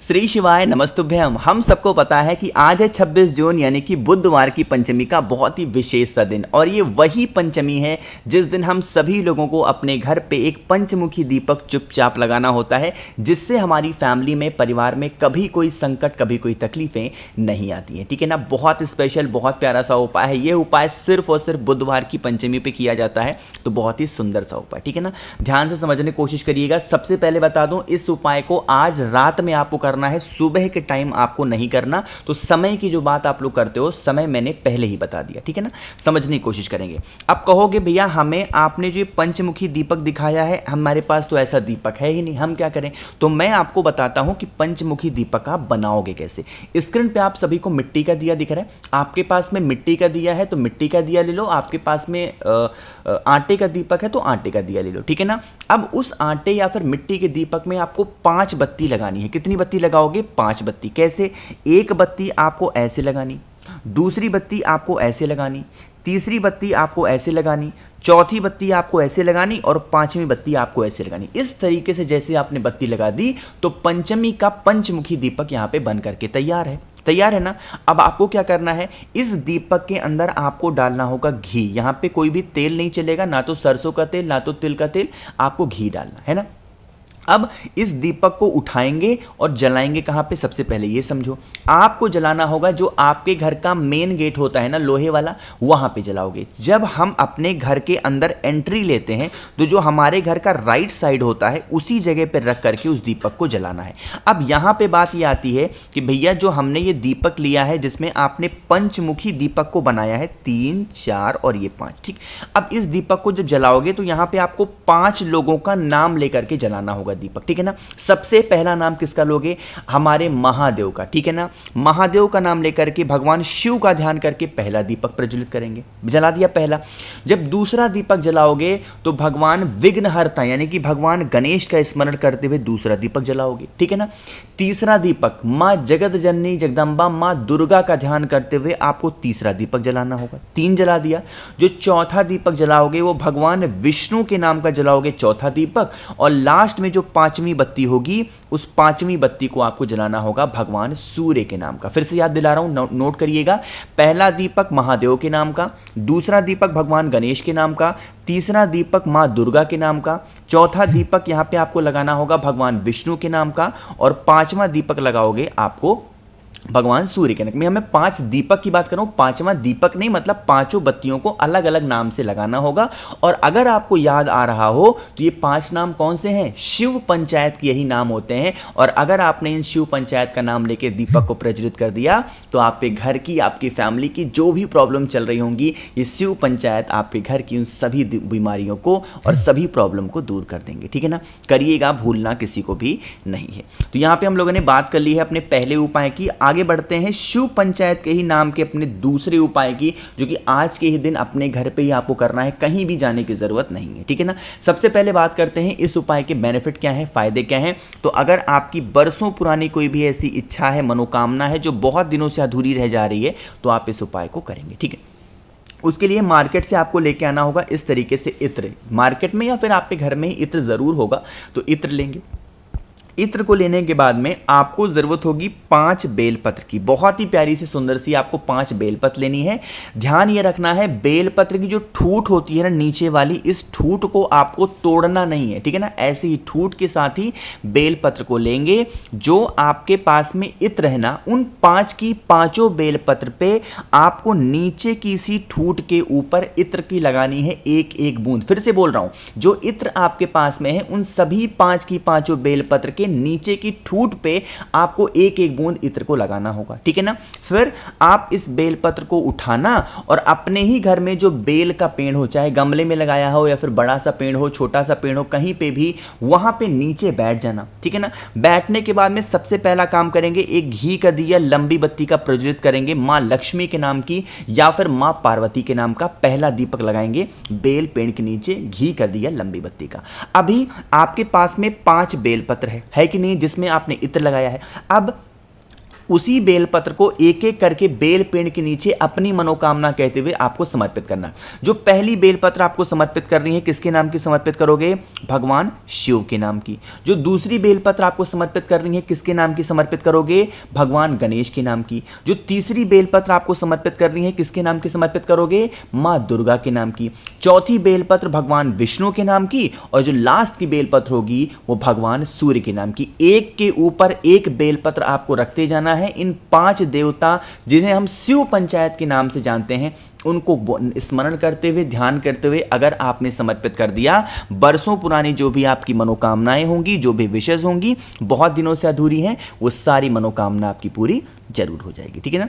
श्री शिवाय नमस्तुभ्यम। हम सबको पता है कि आज है 26 जून यानी कि बुधवार की पंचमी का बहुत ही विशेष सा दिन, और ये वही पंचमी है जिस दिन हम सभी लोगों को अपने घर पे एक पंचमुखी दीपक चुपचाप लगाना होता है, जिससे हमारी फैमिली में, परिवार में कभी कोई संकट, कभी कोई तकलीफें नहीं आती हैं। ठीक है ना। बहुत स्पेशल, बहुत प्यारा सा उपाय है। ये उपाय सिर्फ और सिर्फ बुधवार की पंचमी पे किया जाता है, तो बहुत ही सुंदर सा उपाय। ठीक है ना। ध्यान से समझने की कोशिश करिएगा। सबसे पहले बता दूं, इस उपाय को आज रात में आपको करना है, सुबह के टाइम आपको नहीं करना। तो समय की जो बात आप लोग करते हो, समय मैंने पहले ही बता दिया। ठीक है ना। समझने की कोशिश करेंगे। अब कहोगे भैया हमें आपने जो पंचमुखी दीपक दिखाया है, हमारे पास तो ऐसा दीपक है ही नहीं, हम क्या करें। तो मैं आपको बताता हूं कि पंचमुखी दीपक आप बनाओगे कैसे। स्क्रीन पे आप सभी को मिट्टी का दिया दिख रहा है। आपके पास में मिट्टी का दिया है तो मिट्टी का दिया ले लो, आपके पास में आटे का दीपक है तो आटे का दिया ले लो। ठीक है ना। अब उस आटे या फिर मिट्टी के दीपक में आपको 5 बत्ती लगानी है। कितनी बत्ती लगाओगे? 5 बत्ती। कैसे? एक बत्ती आपको ऐसे लगानी, दूसरी बत्ती आपको ऐसे लगानी, तीसरी बत्ती आपको ऐसे लगानी, चौथी बत्ती आपको ऐसे लगानी और पांचवी बत्ती आपको ऐसे लगानी। इस तरीके से जैसे आपने बत्ती लगा दी तो पंचमी का पंचमुखी दीपक यहाँ पे बन करके तैयार है। तैयार है ना। अब आपको क्या करना है, इस दीपक के अंदर आपको डालना होगा घी। यहाँ पे कोई भी तेल नहीं चलेगा, ना तो सरसों का तेल, ना तो तिल का तेल, आपको घी डालना है ना। अब इस दीपक को उठाएंगे और जलाएंगे कहाँ पे? सबसे पहले ये समझो, आपको जलाना होगा जो आपके घर का मेन गेट होता है ना, लोहे वाला, वहां पे जलाओगे। जब हम अपने घर के अंदर एंट्री लेते हैं तो जो हमारे घर का राइट साइड होता है उसी जगह पे रख करके उस दीपक को जलाना है। अब यहां पे बात ये आती है कि भैया जो हमने ये दीपक लिया है जिसमें आपने पंचमुखी दीपक को बनाया है, 3, 4 और ये 5। ठीक। अब इस दीपक को जब जलाओगे तो यहां पे आपको 5 लोगों का नाम लेकर के जलाना होगा दीपक। ठीक है ना। सबसे पहला नाम किसका लोगे? हमारे महादेव का। ठीक है ना। महादेव का नाम लेकर के भगवान शिव का ध्यान करके पहला दीपक प्रज्वलित करेंगे। जला दिया पहला। जब दूसरा दीपक जलाओगे तो भगवान विघ्नहर्ता यानी कि भगवान गणेश का स्मरण करते हुए दूसरा दीपक जलाओगे। ठीक है ना। तीसरा दीपक मां जगत जननी जगदम्बा मां दुर्गा का ध्यान करते हुए आपको तीसरा दीपक जलाना होगा। 3 जला दिया। जो चौथा दीपक जलाओगे वो भगवान विष्णु के नाम का जलाओगे, चौथा दीपक। और लास्ट में जो 5वीं बत्ती होगी, उस 5वीं बत्ती को आपको जलाना होगा भगवान सूर्य के नाम का। फिर से याद दिला रहा हूं, नोट करिएगा। पहला दीपक महादेव के नाम का, दूसरा दीपक भगवान गणेश के नाम का, तीसरा दीपक मां दुर्गा के नाम का, चौथा दीपक यहां पे आपको लगाना होगा भगवान विष्णु के नाम का, और 5वां दीपक लगाओगे आपको भगवान सूर्य के नाम। मैं 5 दीपक की बात कर रहा हूं, 5वां दीपक नहीं, मतलब 5 बत्तियों को अलग अलग नाम से लगाना होगा। और अगर आपको याद आ रहा हो तो ये 5 नाम कौन से हैं? शिव पंचायत के यही नाम होते हैं। और अगर आपने इन शिव पंचायत का नाम लेके दीपक को प्रज्वलित कर दिया तो आपके घर की, आपकी फैमिली की जो भी प्रॉब्लम चल रही होंगी, ये शिव पंचायत आपके घर की उन सभी बीमारियों को और सभी प्रॉब्लम को दूर कर देंगे। ठीक है ना। करिएगा, भूलना किसी को भी नहीं है। तो यहाँ पे हम लोगों ने बात कर ली है अपने पहले उपाय की। आगे बढ़ते हैं शिव पंचायत के ही नाम के अपने दूसरे उपाय की, जो कि आज के ही दिन अपने घर पे ही आपको करना है, कहीं भी जाने की जरूरत नहीं है। ठीक है ना। सबसे पहले बात करते हैं इस उपाय के बेनिफिट क्या है, फायदे क्या हैं। तो अगर आपकी बरसों पुरानी कोई भी ऐसी इच्छा है, मनोकामना है जो बहुत दिनों से अधूरी रह जा रही है, तो आप इस उपाय को करेंगे। ठीक है। उसके लिए मार्केट से आपको लेके आना होगा इस तरीके से इत्र। मार्केट में या फिर आपके घर में ही इत्र जरूर होगा, तो इत्र लेंगे। इत्र को लेने के बाद में आपको जरूरत होगी 5 बेलपत्र की। बहुत ही प्यारी सी सुंदर सी आपको 5 बेलपत्र लेनी है। ध्यान ये रखना है, बेलपत्र की जो ठूठ होती है ना नीचे वाली, इस ठूठ को आपको तोड़ना नहीं है। ठीक है ना। ऐसे ही ठूठ के साथ ही बेलपत्र को लेंगे। जो आपके पास में इत्र है ना, उन 5 की 5 बेलपत्र पे आपको नीचे की इसी ठूठ के ऊपर इत्र की लगानी है 1-1 बूंद। फिर से बोल रहा हूं, जो इत्र आपके पास में है उन सभी 5 की 5 बेलपत्र के नीचे की ठूठ पे आपको 1-1 बूंद इत्र को लगाना होगा। ठीक है ना। फिर आप इस बेलपत्र को उठाना और अपने ही घर में जो बेल का पेड़ हो, चाहे गमले में लगाया हो या फिर बड़ा सा पेड़ हो, छोटा सा पेड़ हो, कहीं पे भी वहां पे नीचे बैठ जाना। ठीक है ना। बैठने के बाद में सबसे पहला काम करेंगे, एक घी का दिया लंबी बत्ती का प्रज्वलित करेंगे मां लक्ष्मी के नाम की या फिर मां पार्वती के नाम का। पहला दीपक लगाएंगे बेल पेड़ के नीचे, घी का दिया लंबी बत्ती का। अभी आपके पास में 5 बेलपत्र है कि नहीं, जिसमें आपने इत्र लगाया है। अब उसी बेलपत्र को एक एक करके बेल पेड़ के नीचे अपनी मनोकामना कहते हुए आपको समर्पित करना। जो पहली बेलपत्र आपको समर्पित करनी है, किसके नाम की समर्पित करोगे? भगवान शिव के नाम की। जो दूसरी बेलपत्र आपको समर्पित करनी है, किसके नाम की समर्पित करोगे? भगवान गणेश के नाम की। जो तीसरी बेलपत्र आपको समर्पित करनी है, किसके नाम की समर्पित करोगे? मां दुर्गा के नाम की। चौथी बेलपत्र भगवान विष्णु के नाम की, और जो लास्ट की बेलपत्र होगी वो भगवान सूर्य के नाम की। एक के ऊपर एक बेलपत्र आपको रखते जाना है। इन 5 देवता जिन्हें हम शिव पंचायत के नाम से जानते हैं, उनको स्मरण करते हुए, ध्यान करते हुए अगर आपने समर्पित कर दिया, बरसों पुरानी जो भी आपकी मनोकामनाएं होंगी, जो भी विशेष होंगी, बहुत दिनों से अधूरी हैं, वो सारी मनोकामना आपकी पूरी जरूर हो जाएगी। ठीक है ना,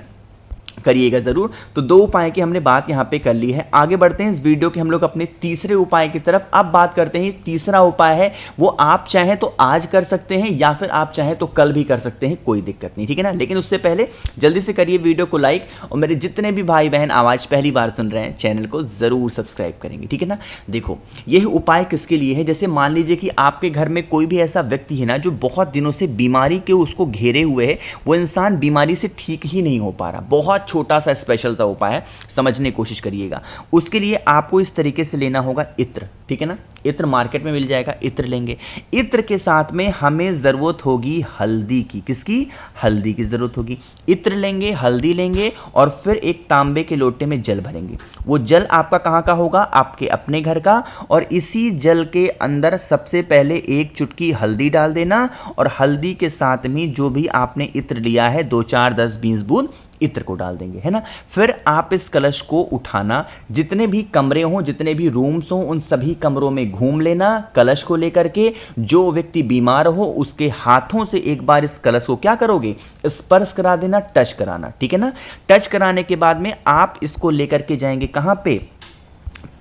करिएगा जरूर। तो 2 उपाय की हमने बात यहां पे कर ली है। आगे बढ़ते हैं इस वीडियो के हम लोग अपने तीसरे उपाय की तरफ। अब बात करते हैं, तीसरा उपाय है वो आप चाहें तो आज कर सकते हैं या फिर आप चाहें तो कल भी कर सकते हैं, कोई दिक्कत नहीं। ठीक है ना, लेकिन उससे पहले जल्दी से करिए वीडियो को लाइक, और मेरे जितने भी भाई बहन आवाज पहली बार सुन रहे हैं, चैनल को जरूर सब्सक्राइब करेंगे। ठीक है ना, देखो यह उपाय किसके लिए है? जैसे मान लीजिए कि आपके घर में कोई भी ऐसा व्यक्ति है ना जो बहुत दिनों से बीमारी के उसको घेरे हुए है, वो इंसान बीमारी से ठीक ही नहीं हो पा रहा। बहुत छोटा सा स्पेशल सा उपाय है, समझने की कोशिश करिएगा। उसके लिए आपको इस तरीके से लेना होगा इत्र। ठीक है ना, इत्र मार्केट में मिल जाएगा, इत्र लेंगे। इत्र के साथ में हमें जरूरत होगी हल्दी की। किसकी? हल्दी की जरूरत होगी। इत्र लेंगे, हल्दी लेंगे, और फिर एक तांबे के लोटे में जल भरेंगे। वो जल आपका कहाँ का होगा? आपके अपने घर का। और इसी जल के अंदर सबसे पहले 1 चुटकी हल्दी डाल देना, और हल्दी के साथ में जो भी आपने इत्र लिया है, 2, 4, 10, 20 बूंद इत्र को डाल देंगे, है ना। फिर आप इस कलश को उठाना, जितने भी कमरे हों, जितने भी रूम्स हों, उन सभी कमरों में घूम लेना कलश को लेकर के। जो व्यक्ति बीमार हो उसके हाथों से एक बार इस कलश को क्या करोगे? स्पर्श करा देना, टच कराना। ठीक है ना, टच कराने के बाद में आप इसको लेकर के जाएंगे कहां पे?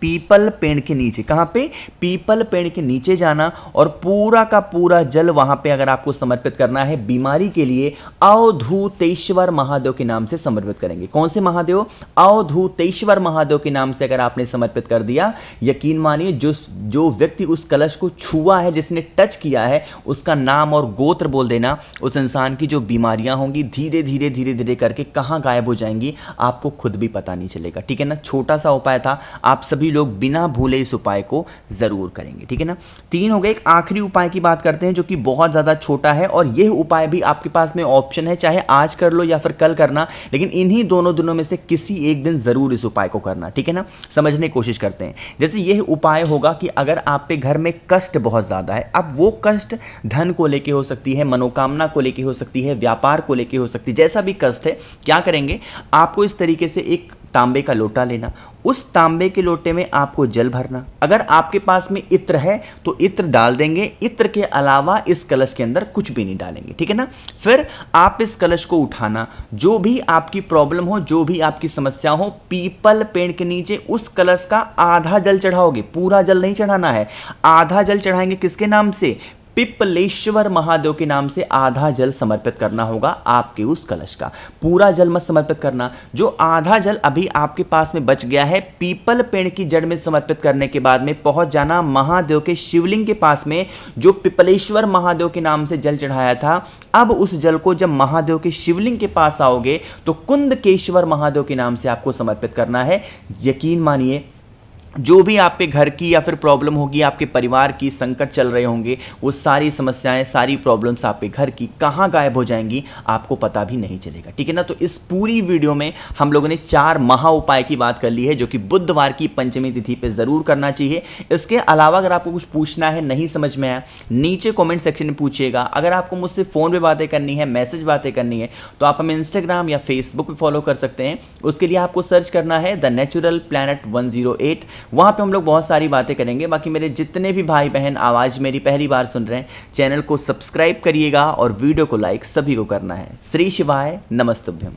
पीपल पेड़ के नीचे। कहां पे? पीपल पेड़ के नीचे जाना, और पूरा का पूरा जल वहां पे अगर आपको समर्पित करना है बीमारी के लिए, अवधूतेश्वर महादेव के नाम से समर्पित करेंगे। कौन से महादेव? अवधूतेश्वर महादेव के नाम से अगर आपने समर्पित कर दिया, यकीन मानिए जो व्यक्ति उस कलश को छुआ है, जिसने टच किया है, उसका नाम और गोत्र बोल देना, उस इंसान की जो बीमारियां होंगी धीरे धीरे धीरे धीरे करके कहां गायब हो जाएंगी, आपको खुद भी पता नहीं चलेगा। ठीक है ना, छोटा सा उपाय था, आप सभी लोग बिना भूले इस उपाय को जरूर करेंगे। ठीक है ना, 3 हो गए। एक आखिरी उपाय की बात करते हैं जो कि बहुत ज्यादा छोटा है, और यह उपाय भी आपके पास में ऑप्शन है, चाहे आज कर लो या फिर कल करना, लेकिन इन्हीं दोनों दिनों में से किसी एक दिन जरूर इस उपाय को करना। ठीक है ना, समझने की कोशिश करते हैं। जैसे यह उपाय होगा कि अगर आप पे घर में कष्ट बहुत ज्यादा है, अब वो कष्ट धन को लेके हो सकती है, मनोकामना को लेके हो सकती है, व्यापार को लेके हो सकती है, जैसा भी कष्ट है, क्या करेंगे? आपको इस तरीके से एक तांबे का लोटा लेना, उस तांबे के लोटे में आपको जल भरना। अगर आपके पास में इत्र है तो इत्र डाल देंगे, इत्र के अलावा इस कलश के अंदर कुछ भी नहीं डालेंगे। ठीक है ना, फिर आप इस कलश को उठाना, जो भी आपकी प्रॉब्लम हो, जो भी आपकी समस्या हो, पीपल पेड़ के नीचे उस कलश का आधा जल चढ़ाओगे, पूरा जल नहीं चढ़ाना है, आधा जल चढ़ाएंगे। किसके नाम से? पिपलेश्वर महादेव के नाम से आधा जल समर्पित करना होगा आपके उस कलश का। पूरा जल मत समर्पित करना, जो आधा जल अभी आपके पास में बच गया है, पीपल पेड़ की जड़ में समर्पित करने के बाद में पहुंच जाना महादेव के शिवलिंग के पास में, जो पिपलेश्वर महादेव के नाम से जल चढ़ाया था। अब उस जल को जब महादेव के शिवलिंग के पास आओगे तो कुंदकेश्वर महादेव के नाम से आपको समर्पित करना है। यकीन मानिए, जो भी आप पे घर की या फिर प्रॉब्लम होगी, आपके परिवार की संकट चल रहे होंगे, वो सारी समस्याएं, सारी प्रॉब्लम्स आप पे घर की कहाँ गायब हो जाएंगी, आपको पता भी नहीं चलेगा। ठीक है ना, तो इस पूरी वीडियो में हम लोगों ने 4 महा उपाय की बात कर ली है, जो कि बुधवार की पंचमी तिथि पे जरूर करना चाहिए। इसके अलावा अगर आपको कुछ पूछना है, नहीं समझ में आया, नीचे कॉमेंट सेक्शन में पूछिएगा। अगर आपको मुझसे फ़ोन पे बातें करनी है, मैसेज बातें करनी है, तो आप हमें इंस्टाग्राम या फेसबुक पे फॉलो कर सकते हैं। उसके लिए आपको सर्च करना है द नेचुरल प्लैनेट 108, वहाँ पे हम लोग बहुत सारी बातें करेंगे। बाकी मेरे जितने भी भाई बहन आवाज़ मेरी पहली बार सुन रहे हैं, चैनल को सब्सक्राइब करिएगा और वीडियो को लाइक सभी को करना है। श्री शिवाय नमस्तुभ्यम।